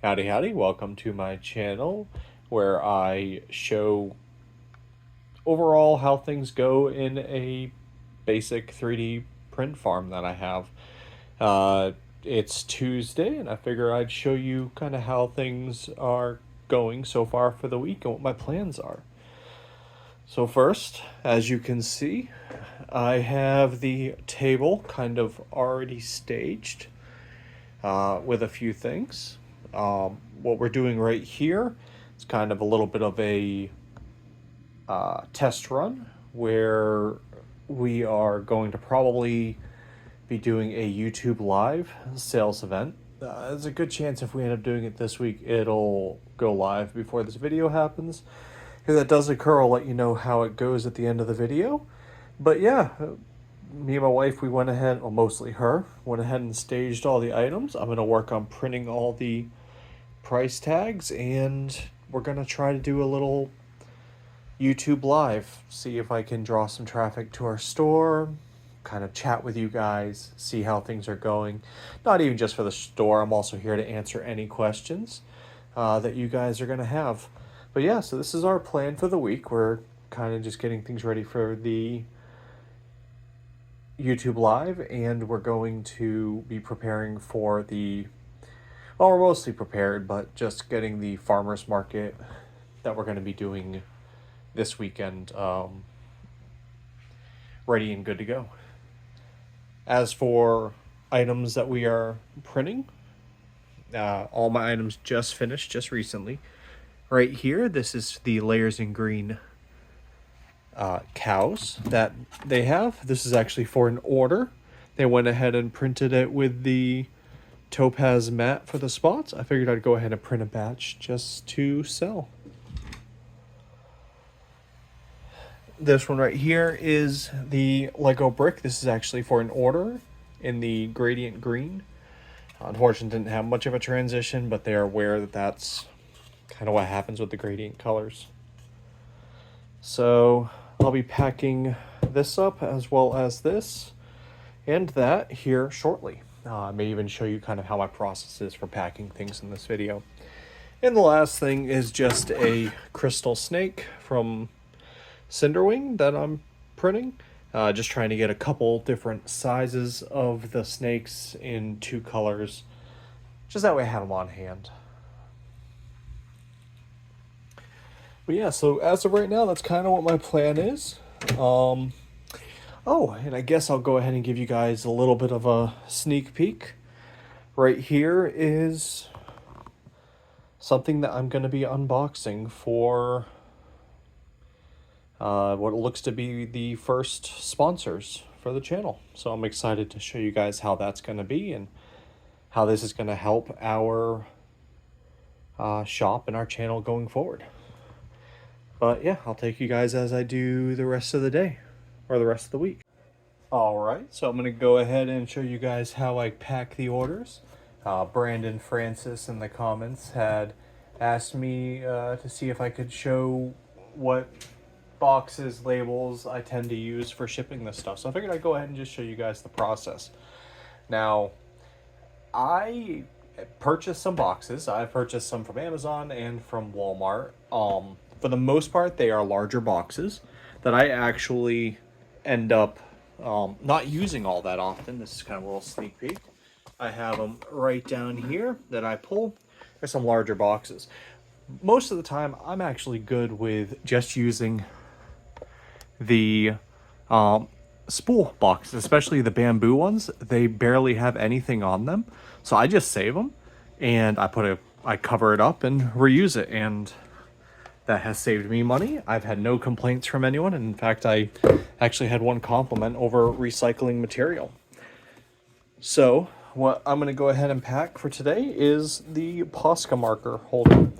Howdy howdy, welcome to my channel where I show overall how things go in a basic 3D print farm that I have. It's Tuesday and I figure I'd show you kind of how things are going so far for the week and what my plans are. So first, as you can see, I have the table kind of already staged with a few things. What we're doing right here is kind of a little bit of a test run where we are going to probably be doing a YouTube live sales event. There's a good chance if we end up doing it this week, it'll go live before this video happens. If that does occur, I'll let you know how it goes at the end of the video. But yeah, me and my wife, we went ahead, well, mostly her, went ahead and staged all the items. I'm going to work on printing all the price tags, and we're going to try to do a little YouTube live, see if I can draw some traffic to our store, kind of chat with you guys, see how things are going. Not even just for the store, I'm also here to answer any questions that you guys are going to have. But yeah, so this is our plan for the week. We're kind of just getting things ready for the YouTube live, and we're going to be preparing for the, well, we're mostly prepared, but just getting the farmers market that we're going to be doing this weekend ready and good to go. As for items that we are printing, all my items just finished just recently. Right here, this is the layers in green cows that they have. This is actually for an order. They went ahead and printed it with the topaz matte for the spots. I figured I'd go ahead and print a batch just to sell. This one right here is the Lego brick. This is actually for an order in the gradient green. Unfortunately, didn't have much of a transition, but they are aware that that's kind of what happens with the gradient colors. So I'll be packing this up as well as this and that here shortly. I may even show you kind of how my process is for packing things in this video. And the last thing is just a crystal snake from Cinderwing that I'm printing. Just trying to get a couple different sizes of the snakes in 2 colors. Just that way I have them on hand. But yeah, so as of right now, that's kind of what my plan is. Oh, and I guess I'll go ahead and give you guys a little bit of a sneak peek. Right here is something that I'm going to be unboxing for what looks to be the first sponsors for the channel. So I'm excited to show you guys how that's going to be and how this is going to help our shop and our channel going forward. But yeah, I'll take you guys as I do the rest of the day, or the rest of the week. Alright, so I'm going to go ahead and show you guys how I pack the orders. Brandon Francis in the comments had asked me to see if I could show what boxes, labels I tend to use for shipping this stuff. So I figured I'd go ahead and just show you guys the process. Now, I purchased some boxes. I purchased some from Amazon and from Walmart. For the most part, they are larger boxes that I actually end up not using all that often. This is kind of a little sneak peek. I have them right down here that I pull. There's some larger boxes. Most of the time, I'm actually good with just using the spool boxes, especially the bamboo ones. They barely have anything on them. So I just save them and I cover it up and reuse it, and that has saved me money. I've had no complaints from anyone, and in fact, I actually had one compliment over recycling material. So what I'm going to go ahead and pack for today is the Posca marker holder.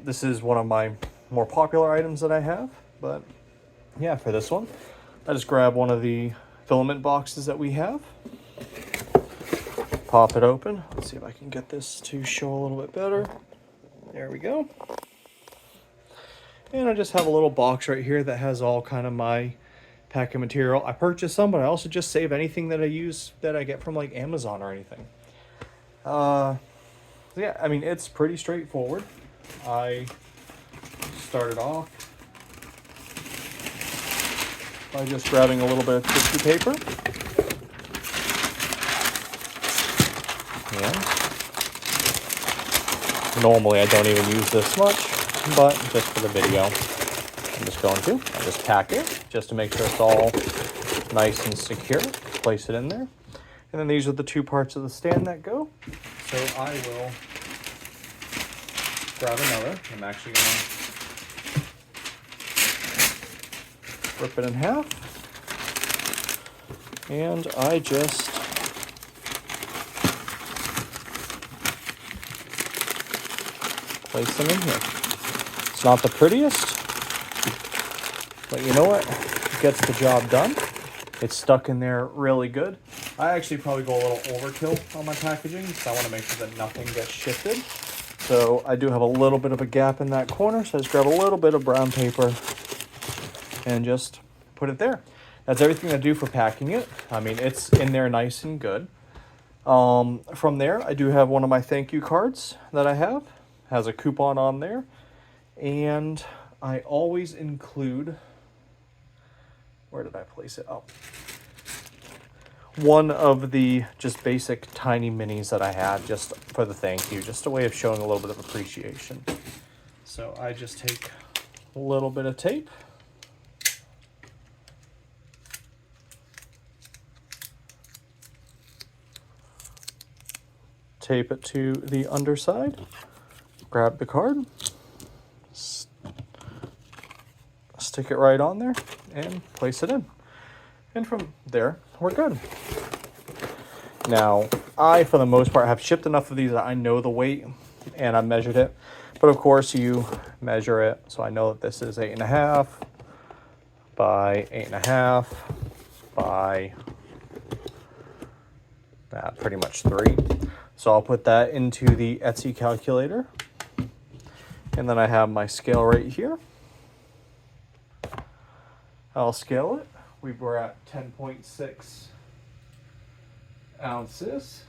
This is one of my more popular items that I have, but yeah, for this one, I just grab one of the filament boxes that we have, pop it open. Let's see if I can get this to show a little bit better. There we go. And I just have a little box right here that has all kind of my packing material. I purchased some, but I also just save anything that I use that I get from like Amazon or anything. This yeah, I mean, it's pretty straightforward. I started off by just grabbing a little bit of tissue paper. And normally I don't even use this much, but just for the video, I'm just going to. I just tack it just to make sure it's all nice and secure. Place it in there. And then these are the two parts of the stand that go. So I will grab another. I'm actually going to rip it in half. And I just place them in here. It's not the prettiest, but you know what? It gets the job done. It's stuck in there really good. I actually probably go a little overkill on my packaging because I want to make sure that nothing gets shifted. So I do have a little bit of a gap in that corner, so I just grab a little bit of brown paper and just put it there. That's everything I do for packing it. I mean, it's in there nice and good. From there, I do have one of my thank you cards that I have. Has a coupon on there. And I always include, where did I place it? Oh, one of the just basic tiny minis that I had just for the thank you, just a way of showing a little bit of appreciation. So I just take a little bit of tape. Tape it to the underside. Grab the card. Stick it right on there and place it in. And from there, we're good. Now, I, for the most part, have shipped enough of these that I know the weight and I measured it. But of course, you measure it. So I know that this is 8.5 by 8.5 by pretty much 3. So I'll put that into the Etsy calculator. And then I have my scale right here. I'll scale it. We were at 10.6 ounces.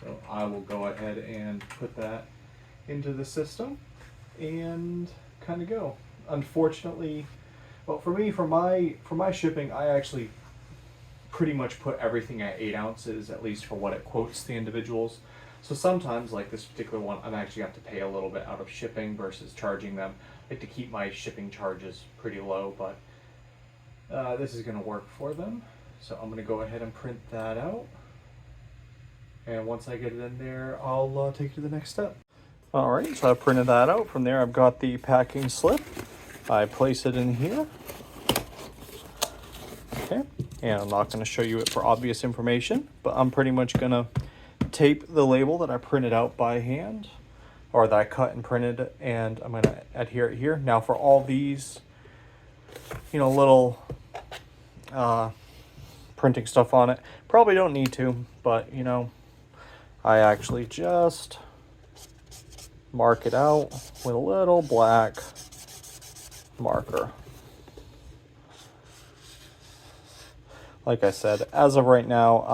So I will go ahead and put that into the system and kind of go. Unfortunately, well, for me, for my shipping, I actually pretty much put everything at 8 ounces, at least for what it quotes the individuals. So sometimes, like this particular one, I'm actually have to pay a little bit out of shipping versus charging them. I like to keep my shipping charges pretty low, but this is going to work for them. So I'm going to go ahead and print that out. And once I get it in there, I'll take you to the next step. All right, so I've printed that out. From there, I've got the packing slip. I place it in here. Okay, and I'm not going to show you it for obvious information, but I'm pretty much going to tape the label that I printed out by hand, or that I cut and printed, and I'm going to adhere it here. Now for all these, you know, little printing stuff on it, probably don't need to, but you know, I actually just mark it out with a little black marker. Like I said, as of right now,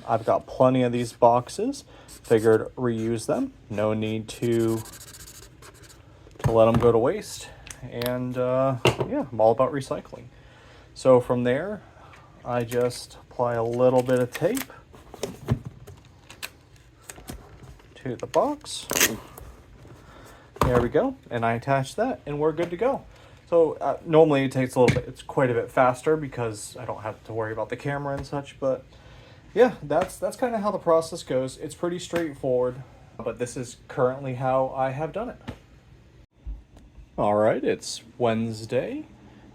I've got plenty of these boxes. Figured reuse them. No need to let them go to waste. And yeah, I'm all about recycling. So from there, I just apply a little bit of tape to the box. There we go. And I attach that, and we're good to go. So normally it takes a little bit, it's quite a bit faster because I don't have to worry about the camera and such, but yeah, that's kind of how the process goes. It's pretty straightforward, but this is currently how I have done it. All right, it's Wednesday.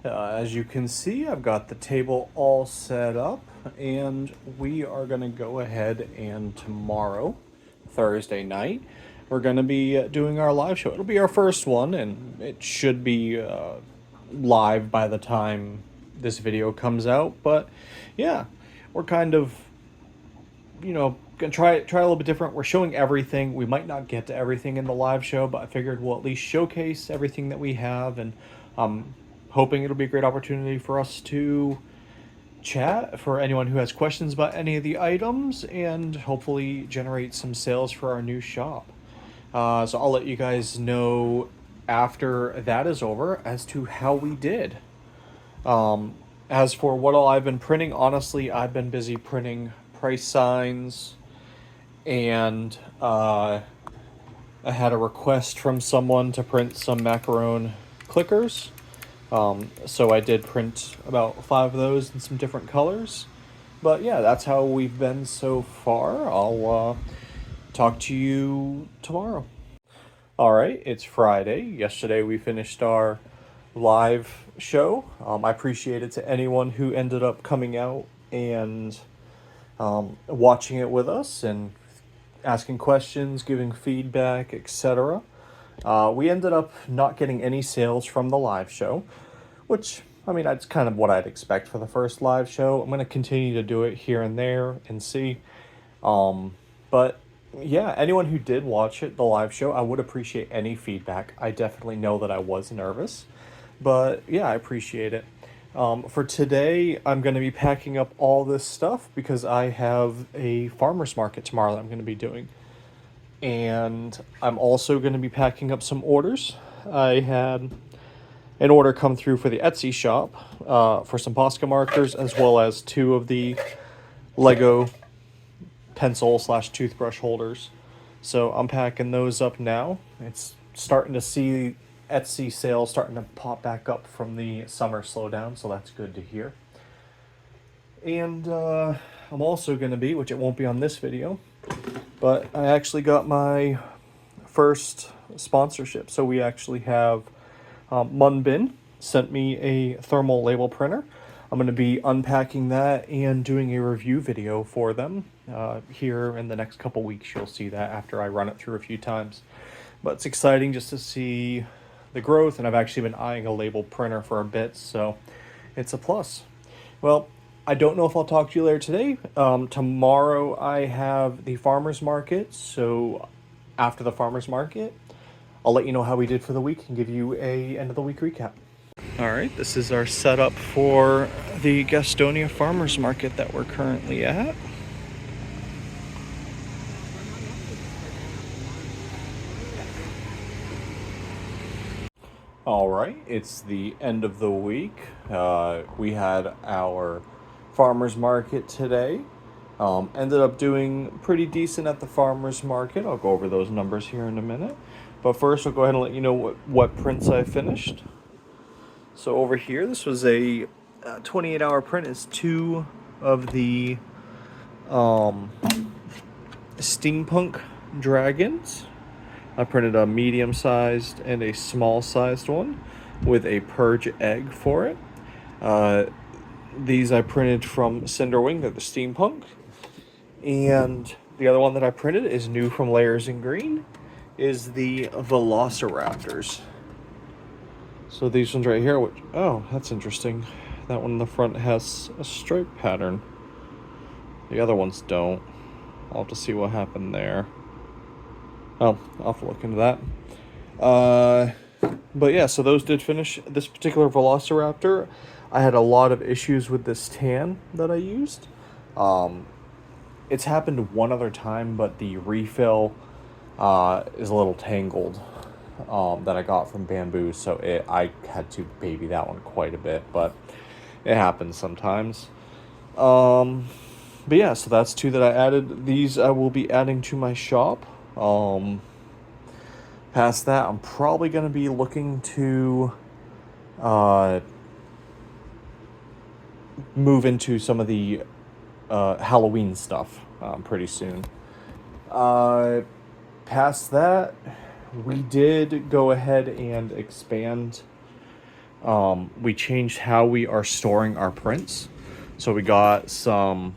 As you can see, I've got the table all set up, and we are gonna go ahead and tomorrow, Thursday night, we're going to be doing our live show. It'll be our first one, and it should be live by the time this video comes out. But yeah, we're kind of, you know, going to try a little bit different. We're showing everything. We might not get to everything in the live show, but I figured we'll at least showcase everything that we have, and I'm hoping it'll be a great opportunity for us to chat for anyone who has questions about any of the items and hopefully generate some sales for our new shop. So I'll let you guys know after that is over as to how we did. As for what all I've been printing, honestly, I've been busy printing price signs, and I had a request from someone to print some macaron clickers. So I did print about 5 of those in some different colors. But yeah, that's how we've been so far. I'll talk to you tomorrow. All right, it's Friday. Yesterday we finished our live show. I appreciate it to anyone who ended up coming out and watching it with us and asking questions, giving feedback, etc. We ended up not getting any sales from the live show, which, I mean, that's kind of what I'd expect for the first live show. I'm going to continue to do it here and there and see. But yeah, anyone who did watch it, the live show, I would appreciate any feedback. I definitely know that I was nervous, but yeah, I appreciate it. For today, I'm going to be packing up all this stuff because I have a farmer's market tomorrow that I'm going to be doing. And I'm also going to be packing up some orders. I had an order come through for the Etsy shop for some Posca markers, as well as 2 of the Lego pencil/toothbrush holders. So I'm packing those up now. It's starting to see Etsy sales starting to pop back up from the summer slowdown, so that's good to hear. And I'm also going to be, which it won't be on this video, but I actually got my first sponsorship. So we actually have Munbin sent me a thermal label printer. I'm going to be unpacking that and doing a review video for them here in the next couple weeks. You'll see that after I run it through a few times. But it's exciting just to see the growth, and I've actually been eyeing a label printer for a bit, so it's a plus. Well, I don't know if I'll talk to you later today. Tomorrow I have the farmer's market, so after the farmer's market, I'll let you know how we did for the week and give you a end of the week recap. All right, this is our setup for the Gastonia Farmers Market that we're currently at. All right, it's the end of the week. We had our farmers market today. Ended up doing pretty decent at the farmers market. I'll go over those numbers here in a minute. But first, I'll go ahead and let you know what prints I finished. So over here, this was a 28-hour print. It's 2 of the Steampunk Dragons. I printed a medium-sized and a small-sized one with a purge egg for it. These I printed from Cinderwing. They're the Steampunk. And the other one that I printed is new from Layers in Green, is the Velociraptors. So these ones right here, which, oh, that's interesting. That one in the front has a stripe pattern. The other ones don't. I'll have to see what happened there. Oh, I'll have to look into that. But yeah, so those did finish. This particular Velociraptor, I had a lot of issues with this tan that I used. It's happened one other time, but the refill is a little tangled that I got from Bamboo, so I had to baby that one quite a bit, but it happens sometimes. But yeah, so that's 2 that I added. These I will be adding to my shop. Past that, I'm probably going to be looking to move into some of the Halloween stuff pretty soon. Past that, we did go ahead and expand. We changed how we are storing our prints. So we got some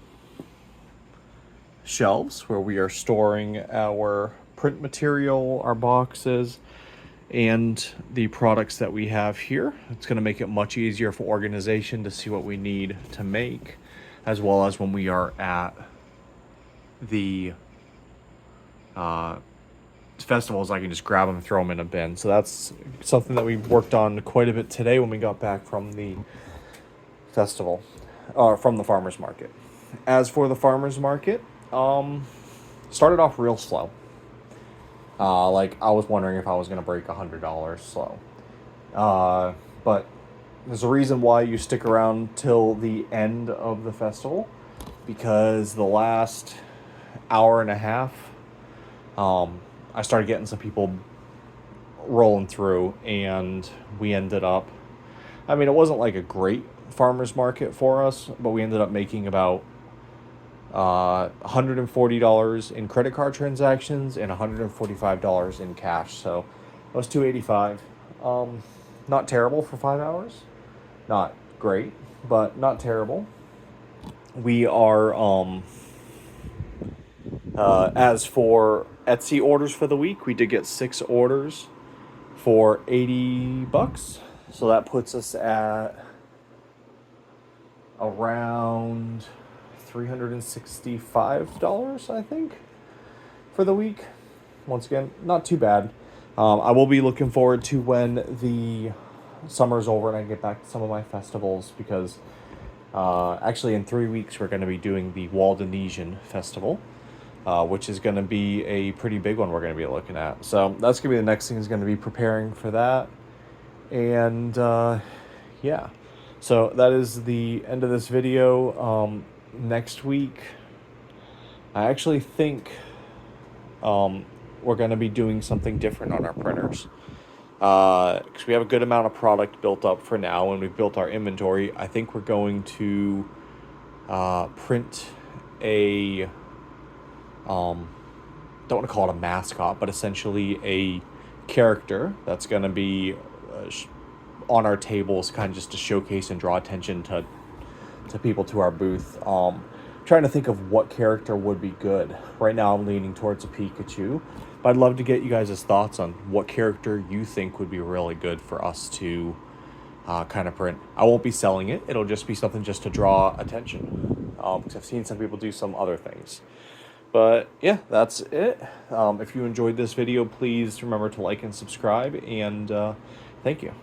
shelves where we are storing our print material, our boxes, and the products that we have here. It's going to make it much easier for organization to see what we need to make, as well as when we are at the festivals, I can just grab them and throw them in a bin. So that's something that we worked on quite a bit today when we got back from the festival. from the farmer's market. As for the farmer's market, started off real slow. Like, I was wondering if I was going to break $100 slow. But there's a reason why you stick around till the end of the festival, because the last hour and a half, I started getting some people rolling through, and we ended up, I mean, it wasn't like a great farmer's market for us, but we ended up making about $140 in credit card transactions and $145 in cash. So that was $285. Not terrible for 5 hours. Not great, but not terrible. We are as for Etsy orders for the week, we did get 6 orders for $80. So that puts us at around $365, I think, for the week. Once again, not too bad. I will be looking forward to when the summer's over and I get back to some of my festivals, because actually in 3 weeks we're going to be doing the Wildest Festival, which is going to be a pretty big one we're going to be looking at. So that's going to be the next thing, is going to be preparing for that. And yeah, so that is the end of this video. Next week, I actually think we're going to be doing something different on our printers. Because we have a good amount of product built up for now, and we've built our inventory. I think we're going to print a, don't want to call it a mascot, but essentially a character that's going to be on our tables, kind of just to showcase and draw attention to people to our booth. Trying to think of what character would be good. Right now I'm leaning towards a Pikachu, but I'd love to get you guys' thoughts on what character you think would be really good for us to kind of print. I won't be selling it. It'll just be something just to draw attention, because I've seen some people do some other things. But yeah, that's it. If you enjoyed this video, please remember to like and subscribe, and thank you.